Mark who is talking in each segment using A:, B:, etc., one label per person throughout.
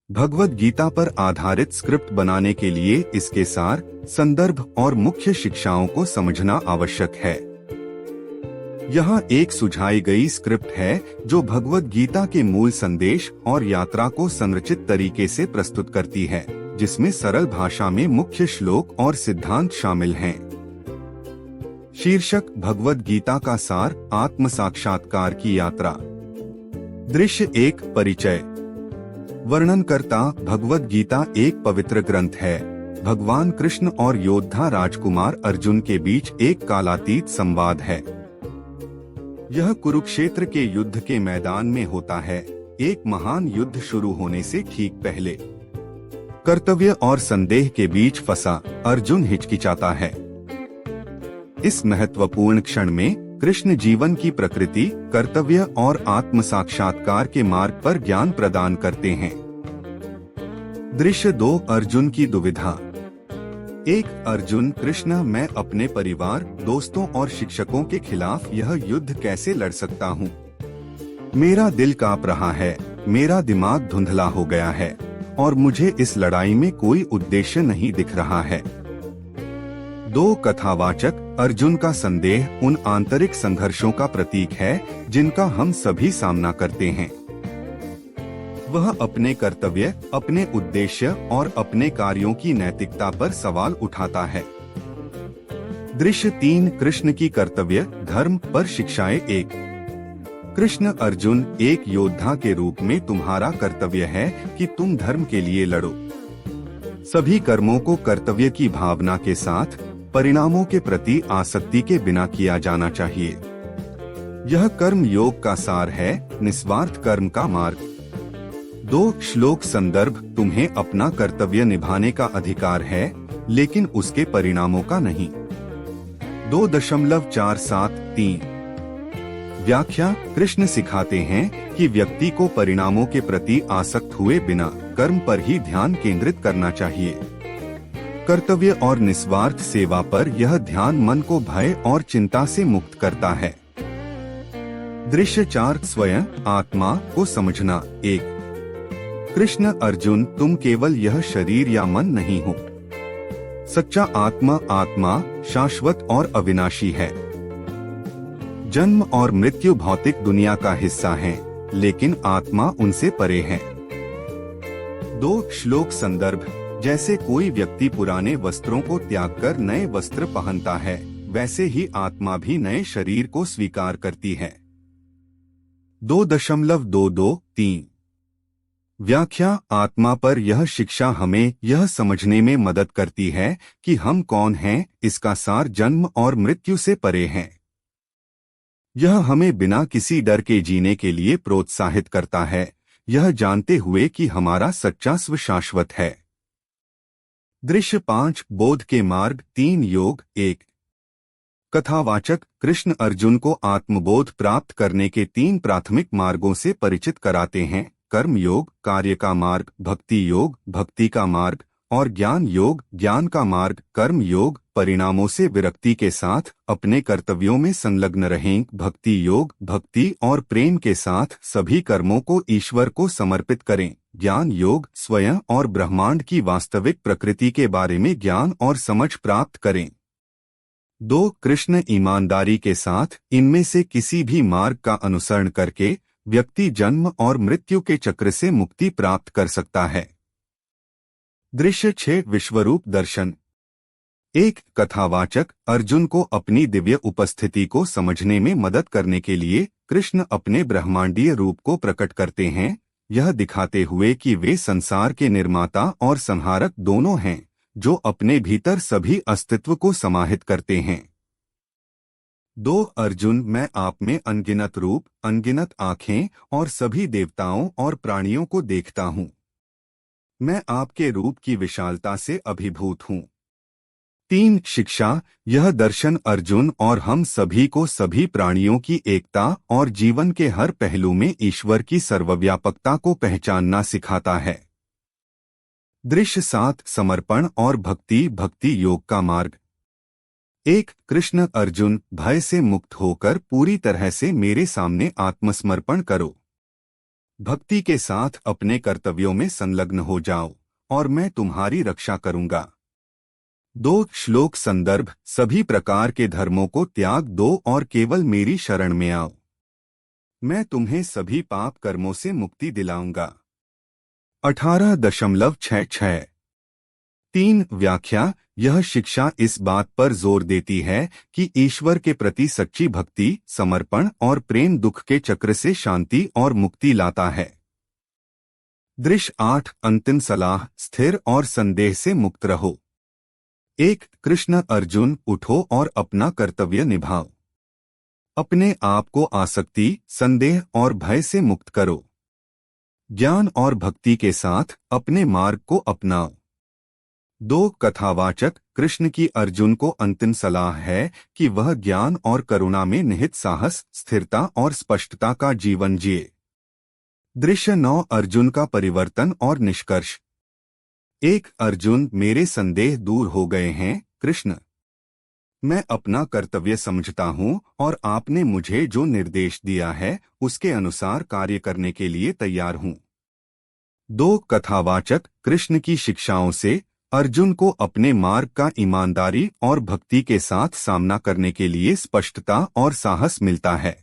A: भगवद गीता पर आधारित स्क्रिप्ट बनाने के लिए इसके सार, संदर्भ और मुख्य शिक्षाओं को समझना आवश्यक है। यहाँ एक सुझाई गई स्क्रिप्ट है जो भगवद गीता के मूल संदेश और यात्रा को संरचित तरीके से प्रस्तुत करती है, जिसमें सरल भाषा में मुख्य श्लोक और सिद्धांत शामिल हैं। शीर्षक: भगवद गीता का सार, आत्म साक्षात्कार की यात्रा। दृश्य 1: परिचय। वर्णनकर्ता: भगवद गीता एक पवित्र ग्रंथ है। भगवान कृष्ण और योद्धा राजकुमार अर्जुन के बीच एक कालातीत संवाद है। यह कुरुक्षेत्र के युद्ध के मैदान में होता है, एक महान युद्ध शुरू होने से ठीक पहले। कर्तव्य और संदेह के बीच फंसा अर्जुन हिचकिचाता है। इस महत्वपूर्ण क्षण में कृष्ण जीवन की प्रकृति, कर्तव्य और आत्म साक्षात्कार के मार्ग पर ज्ञान प्रदान करते हैं। दृश्य 2: अर्जुन की दुविधा। 1: अर्जुन: कृष्ण, मैं अपने परिवार, दोस्तों और शिक्षकों के खिलाफ यह युद्ध कैसे लड़ सकता हूँ? मेरा दिल कांप रहा है, मेरा दिमाग धुंधला हो गया है और मुझे इस लड़ाई में कोई उद्देश्य नहीं दिख रहा है। 2: कथावाचक: अर्जुन का संदेह उन आंतरिक संघर्षों का प्रतीक है जिनका हम सभी सामना करते हैं। वह अपने कर्तव्य, अपने उद्देश्य और अपने कार्यों की नैतिकता पर सवाल उठाता है। दृश्य 3: कृष्ण की कर्तव्य, धर्म पर शिक्षाएं। 1: कृष्ण: अर्जुन, एक योद्धा के रूप में तुम्हारा कर्तव्य है कि तुम धर्म के लिए लड़ो। सभी कर्मों को कर्तव्य की भावना के साथ, परिणामों के प्रति आसक्ति के बिना किया जाना चाहिए। यह कर्म योग का सार है, निस्वार्थ कर्म का मार्ग। 2: श्लोक संदर्भ: तुम्हें अपना कर्तव्य निभाने का अधिकार है, लेकिन उसके परिणामों का नहीं। 2.473। व्याख्या: कृष्ण सिखाते हैं कि व्यक्ति को परिणामों के प्रति आसक्त हुए बिना कर्म पर ही ध्यान केंद्रित करना चाहिए। कर्तव्य और निस्वार्थ सेवा पर यह ध्यान मन को भय और चिंता से मुक्त करता है। दृश्य 4: स्वयं, आत्मा को समझना। 1: कृष्ण: अर्जुन, तुम केवल यह शरीर या मन नहीं हो। सच्चा आत्मा शाश्वत और अविनाशी है। जन्म और मृत्यु भौतिक दुनिया का हिस्सा है, लेकिन आत्मा उनसे परे है। 2: श्लोक संदर्भ: जैसे कोई व्यक्ति पुराने वस्त्रों को त्याग कर नए वस्त्र पहनता है, वैसे ही आत्मा भी नए शरीर को स्वीकार करती है। 2.223। व्याख्या: आत्मा पर यह शिक्षा हमें यह समझने में मदद करती है कि हम कौन हैं, इसका सार जन्म और मृत्यु से परे है। यह हमें बिना किसी डर के जीने के लिए प्रोत्साहित करता है, यह जानते हुए कि हमारा सच्चा स्व शाश्वत है। दृश्य 5: बोध के मार्ग, 3 योग। 1: कथावाचक: कृष्ण अर्जुन को आत्मबोध प्राप्त करने के 3 प्राथमिक मार्गों से परिचित कराते हैं: कर्म योग, कार्य का मार्ग; भक्ति योग, भक्ति का मार्ग; और ज्ञान योग, ज्ञान का मार्ग। कर्म योग: परिणामों से विरक्ति के साथ अपने कर्तव्यों में संलग्न रहें। भक्ति योग: भक्ति और प्रेम के साथ सभी कर्मों को ईश्वर को समर्पित करें। ज्ञान योग: स्वयं और ब्रह्मांड की वास्तविक प्रकृति के बारे में ज्ञान और समझ प्राप्त करें। 2: कृष्ण ईमानदारी के साथ इनमें से किसी भी मार्ग का अनुसरण करके व्यक्ति जन्म और मृत्यु के चक्र से मुक्ति प्राप्त कर सकता है। दृश्य 6: विश्वरूप दर्शन। 1: कथावाचक: अर्जुन को अपनी दिव्य उपस्थिति को समझने में मदद करने के लिए कृष्ण अपने ब्रह्मांडीय रूप को प्रकट करते हैं, यह दिखाते हुए कि वे संसार के निर्माता और संहारक दोनों हैं, जो अपने भीतर सभी अस्तित्व को समाहित करते हैं। 2: अर्जुन, मैं आप में अनगिनत रूप, अनगिनत आँखें और सभी देवताओं और प्राणियों को देखता हूँ। मैं आपके रूप की विशालता से अभिभूत हूँ। 3: शिक्षा: यह दर्शन अर्जुन और हम सभी को सभी प्राणियों की एकता और जीवन के हर पहलू में ईश्वर की सर्वव्यापकता को पहचानना सिखाता है। दृश्य 7: समर्पण और भक्ति, भक्ति योग का मार्ग। 1: कृष्ण अर्जुन, भय से मुक्त होकर पूरी तरह से मेरे सामने आत्मसमर्पण करो। भक्ति के साथ अपने कर्तव्यों में संलग्न हो जाओ और मैं तुम्हारी रक्षा करूंगा। 2 श्लोक संदर्भ। सभी प्रकार के धर्मों को त्याग दो और केवल मेरी शरण में आओ। मैं तुम्हें सभी पाप कर्मों से मुक्ति दिलाऊंगा। 18.66। 3 व्याख्या। यह शिक्षा इस बात पर जोर देती है कि ईश्वर के प्रति सच्ची भक्ति, समर्पण और प्रेम दुख के चक्र से शांति और मुक्ति लाता है। दृश्य 8। अंतिम सलाह। स्थिर और संदेह से मुक्त रहो। 1 कृष्ण अर्जुन, उठो और अपना कर्तव्य निभाओ। अपने आप को आसक्ति, संदेह और भय से मुक्त करो। ज्ञान और भक्ति के साथ अपने मार्ग को अपनाओ। 2 कथावाचक। कृष्ण की अर्जुन को अंतिम सलाह है कि वह ज्ञान और करुणा में निहित साहस, स्थिरता और स्पष्टता का जीवन जिए। दृश्य 9। अर्जुन का परिवर्तन और निष्कर्ष। 1 अर्जुन, मेरे संदेह दूर हो गए हैं कृष्ण। मैं अपना कर्तव्य समझता हूँ और आपने मुझे जो निर्देश दिया है उसके अनुसार कार्य करने के लिए तैयार हूँ। 2 कथावाचक। कृष्ण की शिक्षाओं से अर्जुन को अपने मार्ग का ईमानदारी और भक्ति के साथ सामना करने के लिए स्पष्टता और साहस मिलता है।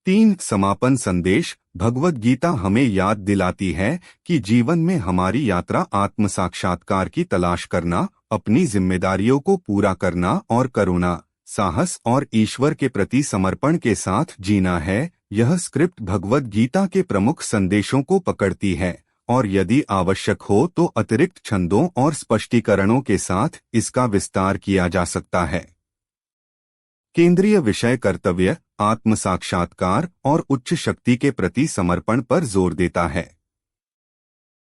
A: 3 समापन संदेश। भगवद गीता हमें याद दिलाती है कि जीवन में हमारी यात्रा आत्म साक्षात्कार की तलाश करना, अपनी जिम्मेदारियों को पूरा करना और करुणा, साहस और ईश्वर के प्रति समर्पण के साथ जीना है। यह स्क्रिप्ट भगवद गीता के प्रमुख संदेशों को पकड़ती है और यदि आवश्यक हो तो अतिरिक्त छंदों और स्पष्टीकरणों के साथ इसका विस्तार किया जा सकता है। केंद्रीय विषय कर्तव्य, आत्म साक्षात्कार और उच्च शक्ति के प्रति समर्पण पर जोर देता है।